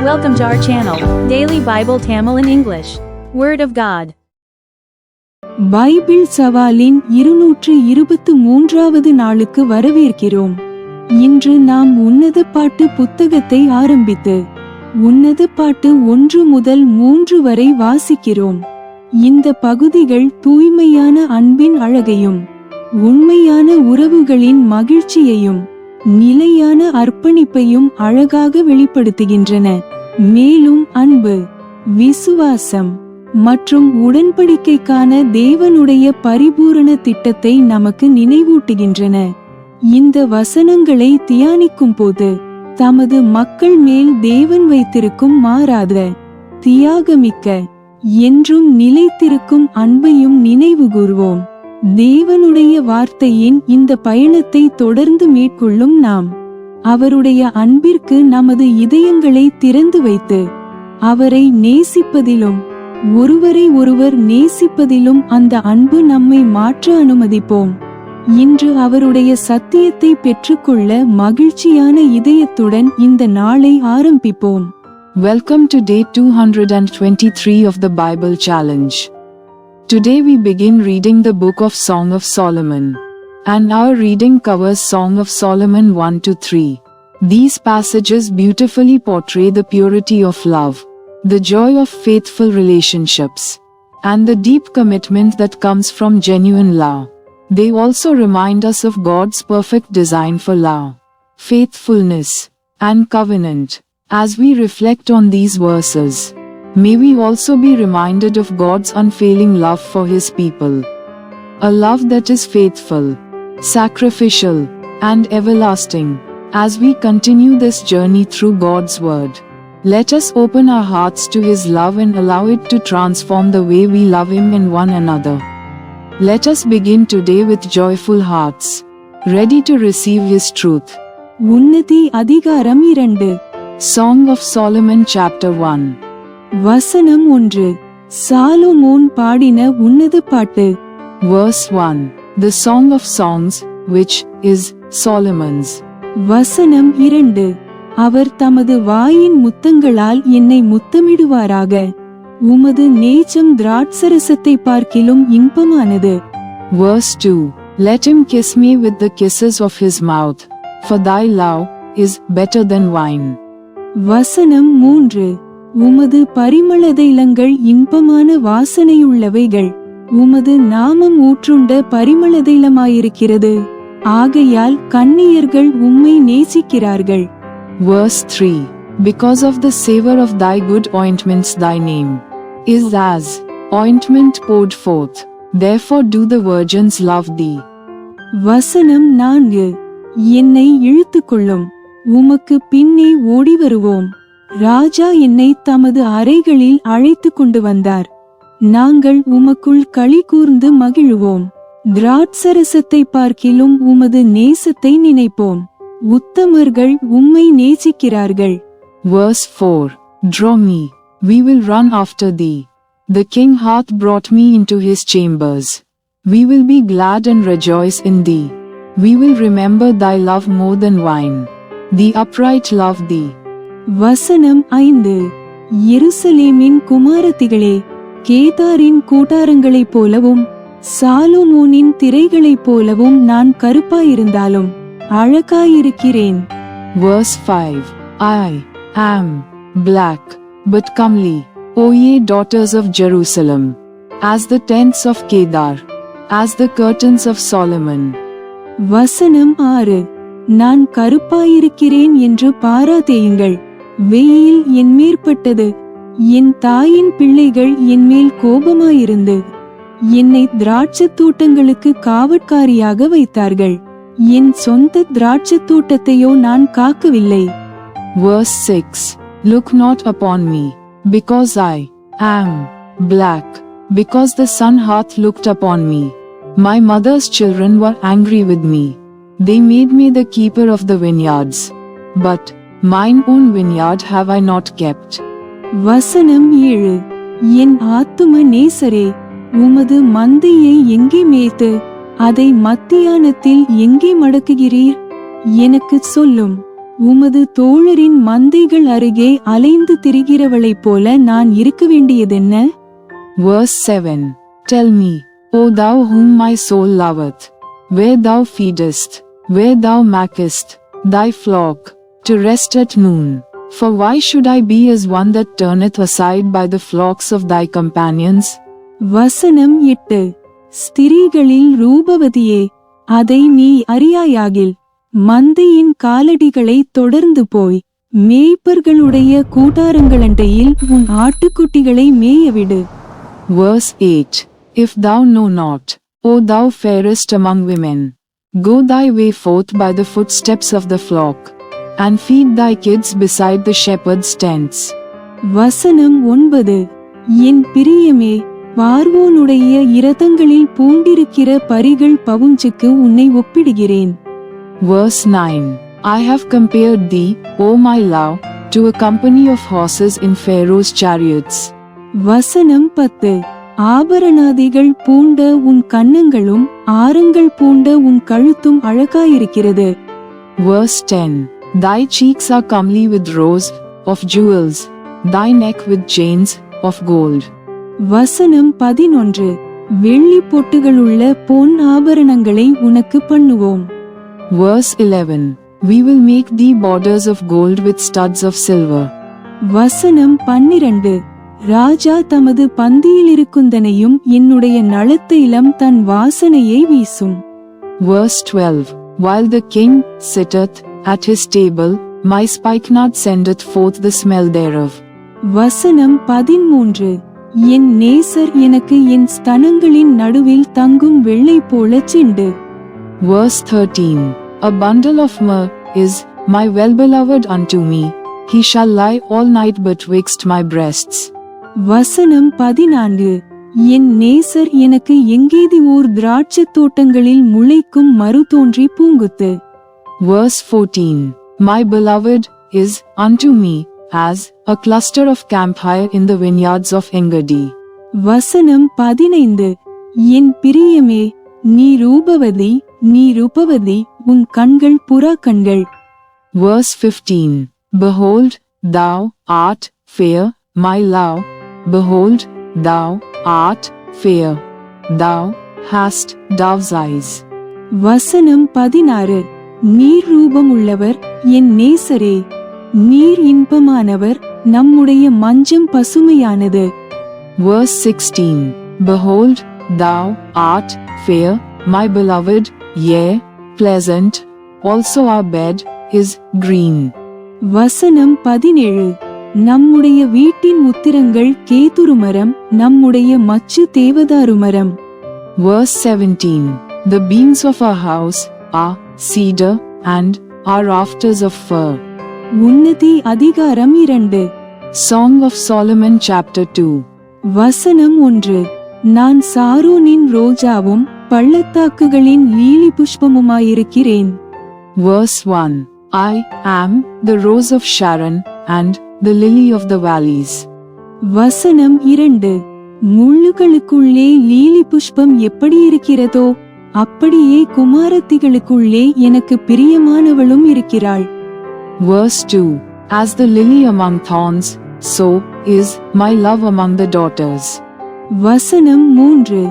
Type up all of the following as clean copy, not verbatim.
Welcome to our channel, Daily Bible Tamil in English. Word of God. Bible சவாலின் 223வது நாளுக்கு வரவேற்கிறோம். இன்று நாம் உன்னத பாட்டு புத்தகத்தை ஆரம்பித்து உன்னத பாட்டு 1 முதல் 3 வரை வாசிக்கிறோம். இந்த பகுதிகள் தூய்மையான அன்பின் அழகையும் உண்மையான உறவுகளின் மகிழ்ச்சியையும் நிலையான அர்ப்பணிப்பையும் அழகாக வெளிப்படுத்துகின்றன. மேலும் அன்பு, விசுவாசம் மற்றும் உடன்படிக்கைக்கான தேவனுடைய பரிபூரண திட்டத்தை நமக்கு நினைவூட்டுகின்றன. இந்த வசனங்களை தியானிக்கும் போது தமது மக்கள் மேல் தேவன் வைத்திருக்கும் மாறாத, தியாகமிக்க, என்றும் நிலைத்திருக்கும் அன்பையும் நினைவுகூர்வோம். தேவனுடைய வார்த்தையின் இந்த பயணத்தை தொடர்ந்து மேற்கொள்ளும் நாம் அவருடைய அன்பிற்கு நமது இதயங்களை திறந்து வைத்து அவரை நேசிப்பதிலும் ஒருவரை ஒருவர் நேசிப்பதிலும் அந்த அன்பு நம்மை மாற்ற அனுமதிப்போம். இன்று அவருடைய சத்தியத்தை பெற்றுக்கொள்ள மகிழ்ச்சியான இதயத்துடன் இந்த நாளை ஆரம்பிப்போம். Welcome to day 223 of the Bible Challenge. Today we begin reading the book of Song of Solomon. And our reading covers Song of Solomon 1 to 3. These passages beautifully portray the purity of love, the joy of faithful relationships, and the deep commitment that comes from genuine love. They also remind us of God's perfect design for love, faithfulness, and covenant. As we reflect on these verses, may we also be reminded of God's unfailing love for His people. A love that is faithful, sacrificial, and everlasting. As we continue this journey through God's Word, let us open our hearts to His love and allow it to transform the way we love Him and one another. Let us begin today with joyful hearts, ready to receive His truth. Unnati அதிகாரம் 2. Song of Solomon chapter 1. வசனம் 1. Solomon பாடின உன்னத பாட்டு. Verse 1. The Song of Songs, which is Solomon's. வசனம் 2. அவர் தமது வாயின் முத்தங்களால் என்னை முத்தமிடுவாராக. உமது நேச்சம் திராட்சரசத்தை பார்க்கிலும் இன்பமானது. Verse 2. Let him kiss me with the kisses of his mouth, for thy love is better than wine. வசனம் 3. உமது பரிமள தைலங்கள் இன்பமான வாசனையுள்ளவைகள். உமது நாமம் ஊற்றுண்ட பரிமள தைலமாயிருக்கிறது. ஆகையால் கன்னியர்கள் உம்மை நேசிக்கிறார்கள். Verse 3. Because of the savor of thy good ointments thy name is as ointment poured forth. Therefore do the virgins love thee. வசனம் 4. என்னை இழுத்துக்கொள்ளும், உமக்கு பின்னே ஓடி வருவோம். ராஜா என்னை தமது அறைகளில் அழைத்து கொண்டு வந்தார். நாங்கள் உமக்குள் களி கூர்ந்து மகிழுவோம். திராட்சரசத்தை பார்க்கிலும் உமது நேசத்தை நினைப்போம். உத்தமர்கள் உம்மை நேசிக்கிறார்கள். Verse 4. Draw me, we will run after thee. The king hath brought me into his chambers. We will be glad and rejoice in thee. We will remember thy love more than wine. The upright love thee. வசனம் 5. எருசலேமின் குமாரத்திகளே, கேதாரின் கூடாரங்களைப் போலவும் சாலமோனின் திரைகளைப் போலவும் நான் கருப்பாயிருந்தாலும் அழகாயிருக்கிறேன். Verse 5. I am black, but comely, O ye daughters of Jerusalem, as the tents of Kedar, as the curtains of Solomon. வசனம் 6. நான் கருப்பாயிருக்கிறேன் என்று பாராதேயுங்கள். வெயில் என்மேற்பட்டது. என் தாயின் பிள்ளைகள் என்மேல் கோபமாயிருந்து என்னை திராட்சத் தோட்டங்களுக்கு காவற்காரியாக வைத்தார்கள். என் சொந்த திராட்சத் தோட்டத்தையோ நான் காக்கவில்லை. Verse 6. Look not upon me, because I am black, because the sun hath looked upon me. My mother's children were angry with me. They made me the keeper of the vineyards. But mine own vineyard have I not kept. வசனம் 7. என் ஆத்தும நேசரே, உமது மந்தையை எங்கே மேய்த்து அதை மத்தியானத்தில் எங்கே மடக்குகிறீர்? எனக்கு சொல்லும். உமது தோழரின் மந்தைகள் அருகே அலைந்து திரிகிறவளைப் போல நான் இருக்க வேண்டியதென்ன? Verse 7. Tell me, O thou whom my soul loveth, where thou feedest, where thou makest thy flock to rest at noon. For why should I be as one that turneth aside by the flocks of thy companions? வசனம் 8. ஸ்திரீகளில் ரூபவதியே, அதை நீ அறியாயாகில், மந்தையின் காலடிகளை தொடர்ந்து போய் மேய்ப்பர்களுடைய கூடாரங்களண்டையில் உன் ஆட்டுக்குட்டிகளை மேயவிடு. Verse 8. If thou know not, O thou fairest among women, go thy way forth by the footsteps of the flock, and feed thy kids beside the shepherd's tents. வசனம் 9. என் பிரியமே, பார்வோனுடைய இரதங்களில் பூண்டிருக்கிற பரிகள் பவுஞ்சுக்கு உன்னை ஒப்பிடுகிறேன். Verse 9. I have compared thee, O my love, to a company of horses in Pharaoh's chariots. வசனம் 10. ஆபரணாதிகள் பூண்ட உன் கன்னங்களும் ஆரங்கள் பூண்ட உன் கழுத்தும் அழகாயிருக்கிறது. Verse 10. Thy cheeks are comely with rows of jewels, thy neck with chains of gold. வசனம் 11. வெள்ளி பொட்டுகளுள்ள பொன் ஆபரணங்களை உனக்கு பண்ணுவோம். Verse 11. We will make thee borders of gold with studs of silver. வசனம் 12. ராஜா தமது பந்தியிலிருக்குந்தனையும் என்னுடைய நலத்தைலம் தன் வாசனையை வீசும். Verse 12. While the king sitteth at his table, my spikenard sendeth forth the smell thereof. வசனம் 13. என் நேசர் எனக்கு என் ஸ்தனங்களின் நடுவில் தங்கும் வெள்ளை போல cent. Verse 13. A bundle of myrrh is my well-beloved unto me, he shall lie all night betwixt my breasts. வசனம் 14. என் நேசர் எனக்கு எங்கேதி ஊர் திராட்சத் தோட்டங்களில் முளைக்கும் மறு தோன்றி பூங்குத்து. Verse 14. My beloved is unto me as a cluster of camphire in the vineyards of Engedi. வசனம் 15. என் பிரியமே, நீ ரூபவதி, நீ ரூபவதி, உன் கண்கள் புறா கண்கள். Verse 15. Behold, thou art fair, my love, behold, thou art fair, thou hast dove's eyes. வசனம் 16. நீர் ரூபம் உள்ளவர், என் நேசரே, நீர் இன்பமானவர், நம்முடைய மஞ்சம் பசுமையானது. Verse 16. Behold, thou art fair, my beloved, yea, pleasant, also our bed is green. வசனம் 17. நம்முடைய வீட்டின் உத்திரங்கள் கேதுரு மரம், நம்முடைய மச்சு தேவதாரு மரம். Verse 17. The beams of our house are cedar, and our rafters of fir. Unnati அதிகாரம் 2. Song of Solomon chapter 2. வசனம் 1. நான் சாரோனின் ரோஜாவும் பள்ளத்தாக்குகளின் lily புஷ்பமுமாயிருக்கிறேன். Verse 1. I am the rose of Sharon and the lily of the valleys. வசனம் 2. முள்ளுகளுக்குள்ளே lily புஷ்பம் எப்படி இருக்கிறதோ அப்படியே குமாரத்திகளுக்குள்ளே எனக்கு பிரியமானவளும் இருக்கிறாள். Verse 2. As the lily among thorns, so is my love among the daughters. வசனம் 3.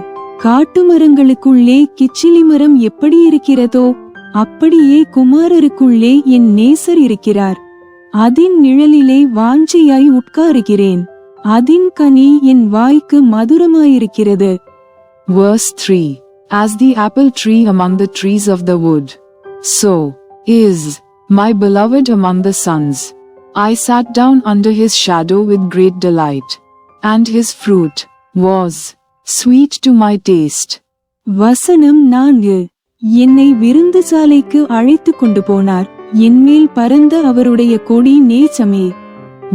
காட்டுமரங்களுக்குள்ளே கிச்சிலி மரம் எப்படி இருக்கிறதோ அப்படியே குமாரருக்குள்ளே என் நேசர் இருக்கிறார். அதின் நிழலிலே வாஞ்சையாய் உட்காருகிறேன், அதின் கனி என் வாய்க்கு மதுரமாயிருக்கிறது. Verse 3. As the apple tree among the trees of the wood, so is my beloved among the sons. I sat down under his shadow with great delight, and his fruit was sweet to my taste. வசனம் 4. என்னை விருந்து சாலைக்கு அழைத்து கொண்டு போனார், என்மேல் பறந்த அவருடைய கொடி நேசமே.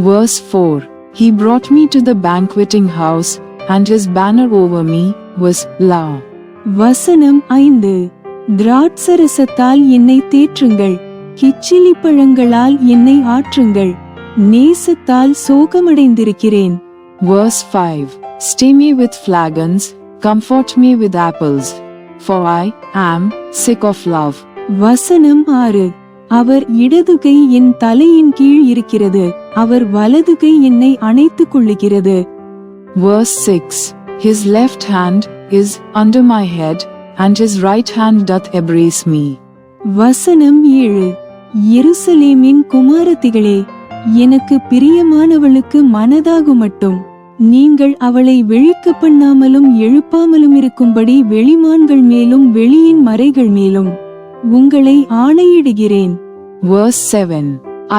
Verse 4. He brought me to the banqueting house, and his banner over me was love. வசனம் 5. திராட்சரசத்தால் என்னை தேற்றுங்கள், கிச்சிலி பழங்களால் என்னை ஆற்றுங்கள், நேசத்தால் சோகமடைந்திருக்கிறேன். Verse 5. Stay me with flagons, comfort me with apples, for I am sick of love. வசனம் 6. அவர் இடது கை என் தலையின் கீழ் இருக்கிறது, அவர் வலது கை என்னை அணைத்துக் கொள்ளுகிறது. Verse 6. His left hand is under my head, and his right hand doth embrace me. வசனம் 7. எருசலேமின் குமாரத்திகளே, எனக்கு பிரியமானவளுக்கு மனதாகுமட்டும், நீங்கள் அவளை விழிக்க பண்ணாமலும் எழுப்பாமலும் இருக்கும்படி வெளிமான்கள் மேலும் வெளியின் மறைகள் மேலும் உங்களை ஆணையிடுகிறேன். Verse 7.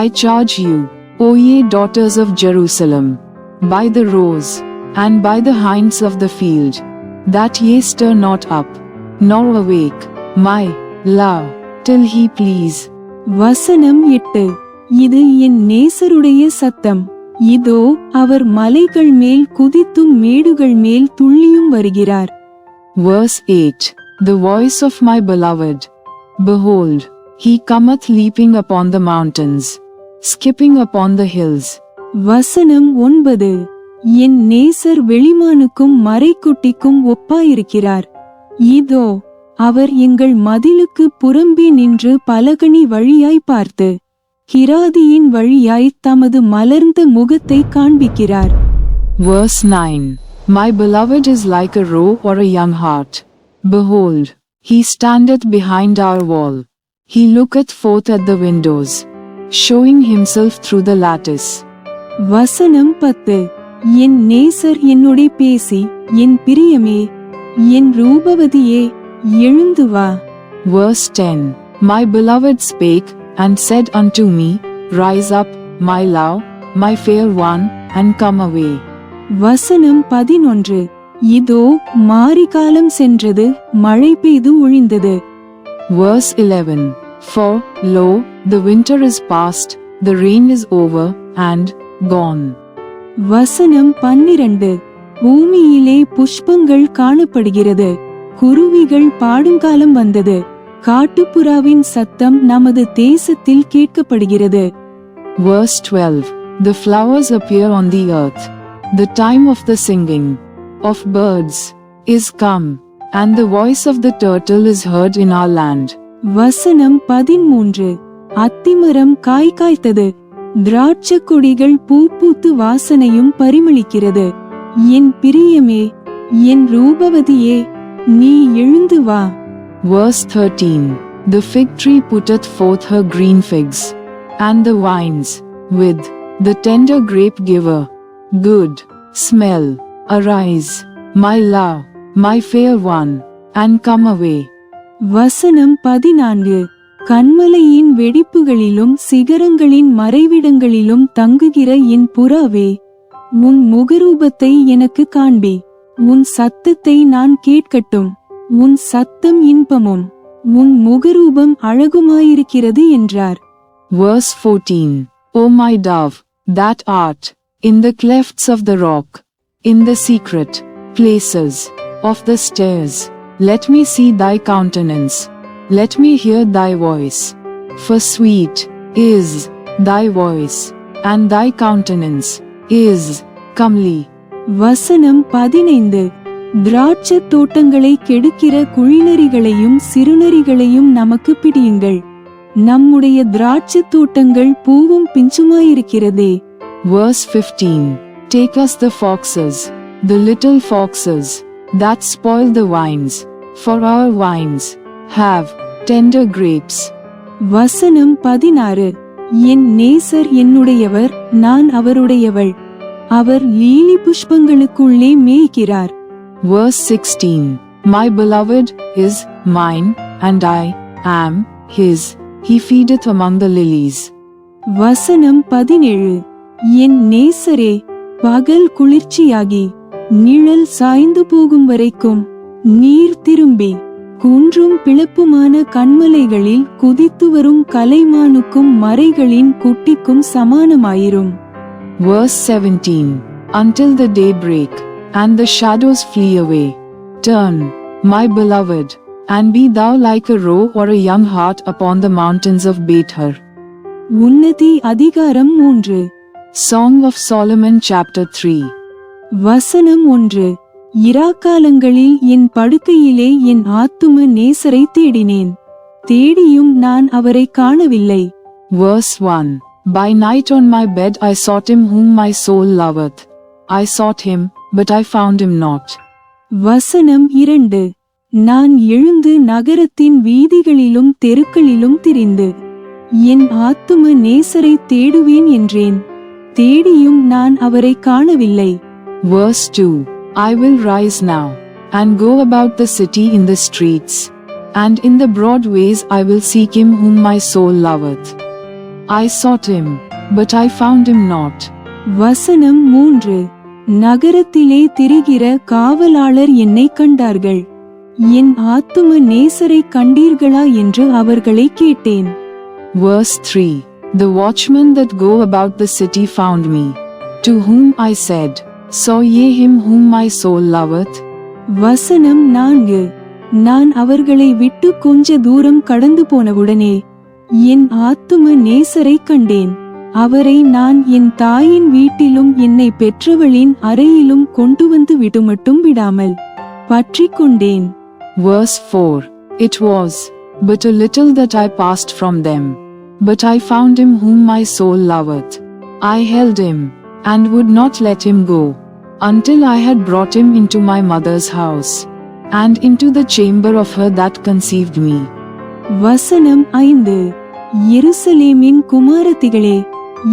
I charge you, O ye daughters of Jerusalem, by the roes, and by the hinds of the field, that ye stir not up, nor awake, my love, till he please. வசனம் 8. இது என் நேசருடைய சத்தம், இதோ அவர் மலைகள் மேல் குதித்தும் மேடுகள் மேல் துள்ளியும் வருகிறார். Verse 8. The voice of my beloved, behold, he cometh leaping upon the mountains, skipping upon the hills. வசனம் 9. என் நேசர் வெளிமானுக்கும் மறைக்குட்டிக்கும் ஒப்பாயிருக்கிறார், இதோ அவர் எங்கள் மதிலுக்கு புறம்பே நின்று பலகணி வழியாய் பார்த்து கிராதியின் வழியாய் தமது மலர்ந்த முகத்தை காண்பிக்கிறார். Verse 9. My beloved is like a roe or a young hart. Behold, he standeth behind our wall. He looketh forth at the windows, showing himself through the lattice. வசனம் 10. என் நேசர் என்னுடைய பேசி, என் பிரியமே, என் ரூபவதியே, எழுந்து வா. Verse 10. My beloved spake, and said unto me, Rise up, my love, my fair one, and come away. வசனம் 11. இதோ மாரிகாலம் சென்றது, மழை பெய்து ஒழிந்தது. Verse 11. For, lo, the winter is past, the rain is over, and gone. வசனம் 12. பூமியிலே புஷ்பங்கள் காணப்படுகிறது, குருவிகள் பாடுங்காலம் வந்தது, காட்டுப்புறாவின் சத்தம் நமது தேசத்தில் கேட்கப்படுகிறது. Verse 12. The flowers appear on the earth, the time of the singing of birds is come, and the voice of the turtle is heard in our land. வசனம் 13. அத்திமரம் காய் காய்த்தது, திராட்சை கொடிகள் பூ பூத்து வாசனையும் பரிமளிக்கிறது. என் பிரியமே, என் ரூபவதியே, நீ எழுந்து வா. Verse 13. The fig tree putteth forth her green figs, and the vines, with the tender grape giver, good smell. Arise, my love, my fair one, and come away. வசனம் 14. கன்மலையின் வெடிப்புகளிலும் சிகரங்களின் மறைவிடங்களிலும் தங்குகிற என் புறாவே, உன் முகரூபத்தை எனக்கு காண்பி, உன் சத்தத்தை நான் கேட்கட்டும், உன் சத்தம் இன்பமும் உன் முகரூபம் அழகுமாயிருக்கிறது என்றார். Verse 14. O my dove, that art in the clefts of the rock, in the secret places of the stairs, let me see thy countenance, let me hear thy voice, for sweet is thy voice, and thy countenance is comely. வசனம் 15. திராட்சை தோட்டங்களை கெடுக்கிற குழிநரிகளையும் சிறுநரிகளையும் நமக்கு பிடியுங்கள், நம்முடைய திராட்சை தோட்டங்கள் பூவும் பிஞ்சுமாயிருக்கிறதே. Verse 15. Take us the foxes, the little foxes, that spoil the vines, for our vines have tender grapes. வசனம் 16. என் நேசர் என்னுடையவர், நான் அவருடையவள், அவர் lily புஷ்பங்களுக்குள்ளே மேய்க்கிறார். Verse 16. My beloved is mine, and I am his, he feedeth among the lilies. வசனம் 17. என் நேசரே, பகல் குளிர்ச்சியாகி நிழல் சாய்ந்து போகும் வரைக்கும் நீர் திரும்பி குன்றும் பிளப்புமான கண்மலைகளில் குதித்து வரும் கலைமானுக்கும் மறைகளின் குட்டிக்கும் சமானமாயிரும். Verse 17. Until the day break, and the shadows flee away. Turn, my beloved, and be thou like a roe or a young hart upon the mountains of Bethar. Unnati அதிகாரம் 3. Song of Solomon chapter 3. வசனம் 1. இராக்காலங்களில் என் படுக்கையிலே என் ஆத்தும நேசரை தேடினேன், தேடியும் நான் அவரை காணவில்லை. Verse 1. By night on my bed I sought him whom my soul loveth. I sought him, but I found him not. வசனம் 2. நான் எழுந்து நகரத்தின் வீதிகளிலும் தெருக்களிலும் திரிந்து என் ஆத்தும நேசரை தேடுவேன் என்றேன். தேடியும் நான் அவரை காணவில்லை. Verse 2. I will rise now, and go about the city in the streets, and in the broad ways I will seek him whom my soul loveth. I sought him, but I found him not. வசனம் 3. நகரத்திலே திரிகிற காவலாளர் என்னை கண்டார்கள். என் ஆத்தும நேசரை கண்டீர்களா என்று அவர்களை கேட்டேன். Verse 3. The watchmen that go about the city found me, to whom I said, Saw ye him whom my soul loveth? வசனம் 4. நான் அவர்களை விட்டு கொஞ்ச தூரம் கடந்து போனவுடனே என் ஆத்தும நேசரை கண்டேன். அவரை நான் என் தாயின் வீட்டிலும் என்னை பெற்றவளின் அறையிலும் கொண்டு வந்து விடுமட்டும் விடாமல் பற்றிக் கொண்டேன். Verse 4. It was but a little that I passed from them, but I found him whom my soul loveth. I held him, and would not let him go, until I had brought him into my mother's house, and into the chamber of her that conceived me. வசனம் 5. எருசலேமின் குமாரத்திகளே,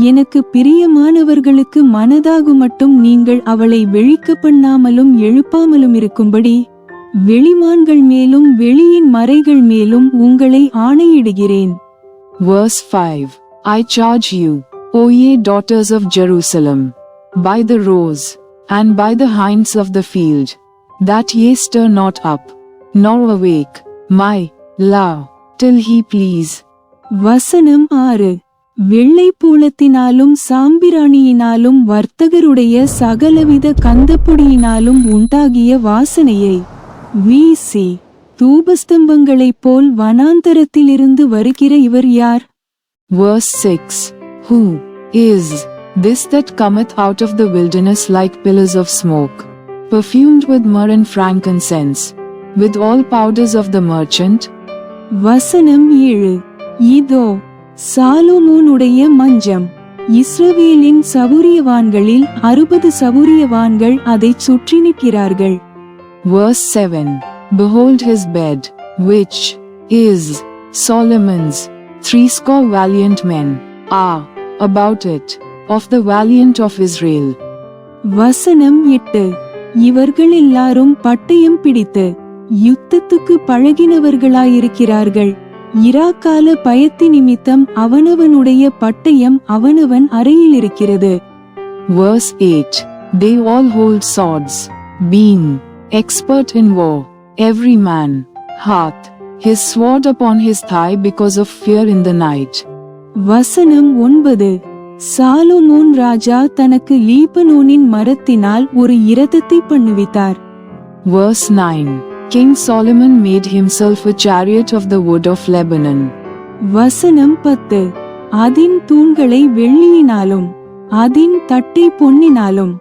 எனக்கு பிரியமானவர்களுக்கு மனதாகுமட்டும் நீங்கள் அவளை வெளிக்க பண்ணாமலும் எழுப்பாமலும் இருக்கும்படி வெளிமான்கள் மேலும் வெளியின் மறைகள் மேலும் உங்களை ஆணையிடுகிறேன். Verse 5. I charge you, O ye daughters of Jerusalem, by the roes, and by the hinds of the field, that ye stir not up, nor awake, my love, till he please. வசனம் 6. வெள்ளை பூலத்தினாலும் சாம்பிராணியினாலும் வர்த்தகருடைய சகலவித கந்தப்பொடியினாலும் உண்டாகிய வாசனையை வீசி தூபஸ்தம்பங்களைப் போல் வனாந்தரத்திலிருந்து வருகிற இவர் யார்? Verse 6. Who is this that cometh out of the wilderness like pillars of smoke, perfumed with myrrh and frankincense, with all powders of the merchant? வசனம் 7. இதோ சாலோமோனுடைய மஞ்சம். இஸ்ரவேலின் சவுரியவான்களில் 60 சவுரியவான்கள் அதைச் சுற்றி நிற்கிறார்கள். Verse 7. Behold his bed, which is Solomon's, 80 valiant men are about it, of the valiant of Israel. வசனம் 8. இவர்கள் எல்லாரும் பட்டயம் பிடித்து யுத்தத்துக்கு பழகினவர்களாயிருக்கிறார்கள். இராக்கால பயத்தி நிமித்தம் அவனவனுடைய பட்டயம் அவனவன் அறையில் இருக்கிறது. Verse 8. They all hold swords, being expert in war, every man hath his sword upon his thigh because of fear in the night. வசனம் 9. சாலோமோன் ராஜா தனக்கு லீபனோனின் மரத்தினால் ஒரு இரதத்தை பண்ணுவித்தார். Verse 9. King Solomon made himself a chariot of the wood of Lebanon. வசனம் 10. அதின் தூண்களை வெள்ளியினாலும் அதின் தட்டை பொன்னினாலும்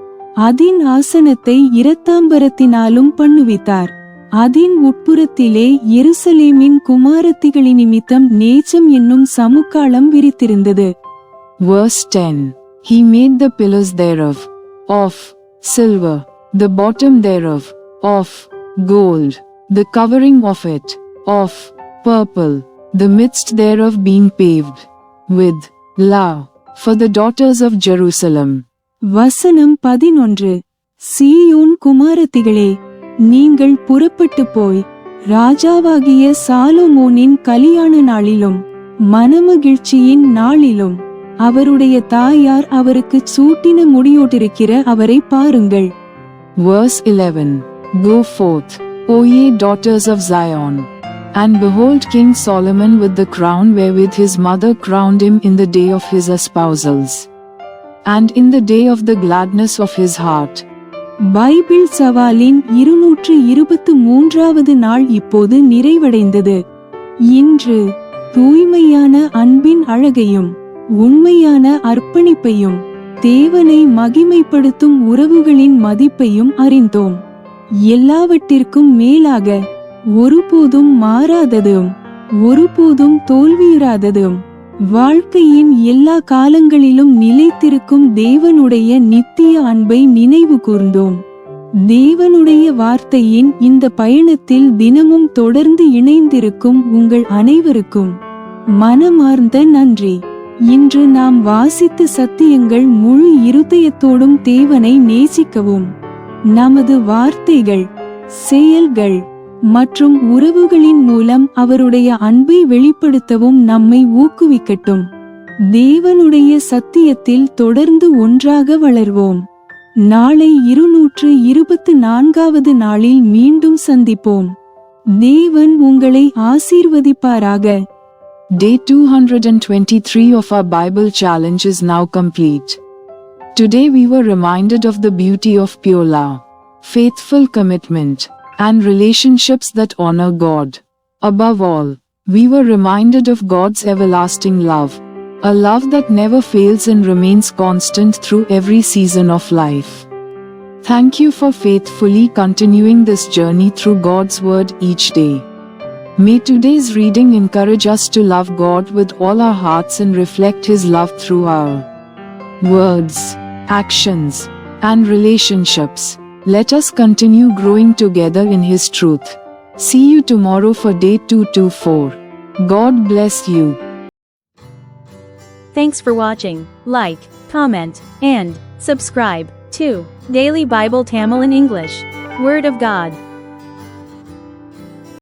அதின் ஆசனத்தை இரத்தாம்பரத்தினாலும் பண்ணுவித்தார். அதின் உட்புறத்திலே எருசலேமின் குமாரத்திகளின் நிமித்தம் நேச்சம் என்னும் சமுக்காளம் விரித்திருந்தது. Verse 10. He made the pillars thereof of silver, the bottom thereof of gold, the covering of it of purple, the midst thereof being paved with love for the daughters of Jerusalem. வசனம் 11. சீயோன் குமாரத்திகளே, நீங்கள் புறப்பட்டு போய் ராஜாவாகிய சாலோமோனின் கல்யாண நாளிலும் மனமகிழ்ச்சியின் நாளிலும் அவருடைய தாயார் அவருக்கு சூட்டின முடியோட்டிருக்கிற அவரை பாருங்கள். Verse 11. Go forth, O ye daughters of Zion, and behold King Solomon with the crown wherewith his mother crowned him in the day of his espousals, and in the day of the gladness of his heart. Bible சவாலின் 223வது நாள் இப்போது நிறைவடைந்தது. இன்று தூய்மையான அன்பின் அழகையும் உண்மையான அர்ப்பணிப்பையும் தேவனை மகிமைப்படுத்தும் உறவுகளின் மதிப்பையும் அறிந்தோம். எல்லாவற்றிற்கும் மேலாக ஒருபோதும் மாறாததும் ஒருபோதும் தோல்வியுறாததும் வாழ்க்கையின் எல்லா காலங்களிலும் நிலைத்திருக்கும் தேவனுடைய நித்திய அன்பை நினைவு கூர்ந்தோம். தேவனுடைய வார்த்தையின் இந்த பயணத்தில் தினமும் தொடர்ந்து இணைந்திருக்கும் உங்கள் அனைவருக்கும் மனமார்ந்த நன்றி. இன்று நாம் வாசித்த சத்தியங்கள் முழு இருதயத்தோடும் தேவனை நேசிக்கவும், நமது வார்த்தைகள், செயல்கள் மற்றும் உறவுகளின் மூலம் அவருடைய அன்பை வெளிப்படுத்தவும் நம்மை ஊக்குவிக்கட்டும். தேவனுடைய சத்தியத்தில் தொடர்ந்து ஒன்றாக வளர்வோம். நாளை 224வது நாளில் மீண்டும் சந்திப்போம். தேவன் உங்களை ஆசீர்வதிப்பாராக. Day 223 of our Bible challenge is now complete. Today we were reminded of the beauty of pure love, faithful commitment, and relationships that honor God. Above all, we were reminded of God's everlasting love, a love that never fails and remains constant through every season of life. Thank you for faithfully continuing this journey through God's Word each day. May today's reading encourage us to love God with all our hearts and reflect His love through our words, actions, and relationships. Let us continue growing together in His truth. See you tomorrow for day 224. God bless you. Thanks for watching. Like, comment, and subscribe to Daily Bible Tamil in English. Word of God.